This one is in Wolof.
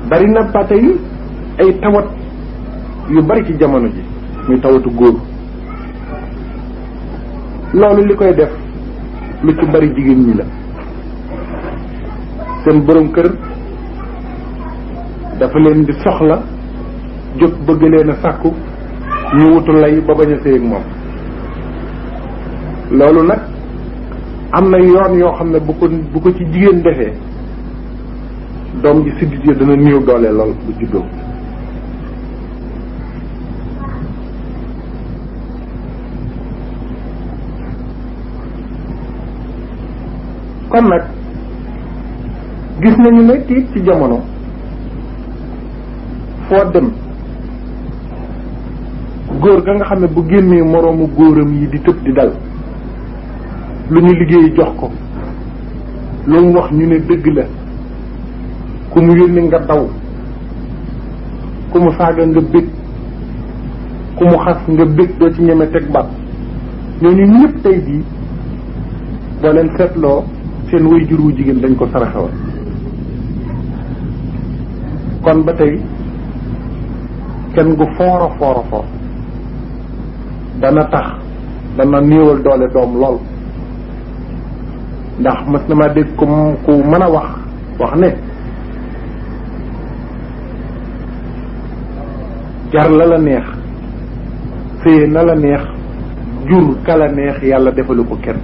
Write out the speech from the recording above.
bari na ba tey ay tawat yu bari ci jamono ji muy tawatu góor loolu li koy def lu ci bari jigéen ñi la seen borom kër dafa leen di soxla jóg bëgg leen a sàkku ñu wutu lay ba bañ a sëy ak moom loolu nag am na yoon yoo xam ne bu ko ci jigéen defee doom ji siddit yi dana néew doole lool bu juddoo kon nag gis nañu ne tiit ci jamono foo dem góor ga nga xam ne bu génnee moroomu góoram yi di tëb di dal lu ñu liggéey jox ko lu mu wax ñu ne dëgg la ku mu yónni nga daw ku mu saaga nga bég ku mu xas nga bég doo ci ñeme teg bat ñooñu ñëpp tey jii boo leen seetloo seen way jur wu jigéen dañ ko saraxewal kon ba tey kenn gu foora foor dana tax dana néewal doole doom lool ndax mas na ma dégg ku mën a wax ne jar la neex sëye na la neex jur ka la neex yàlla defalu ko kenn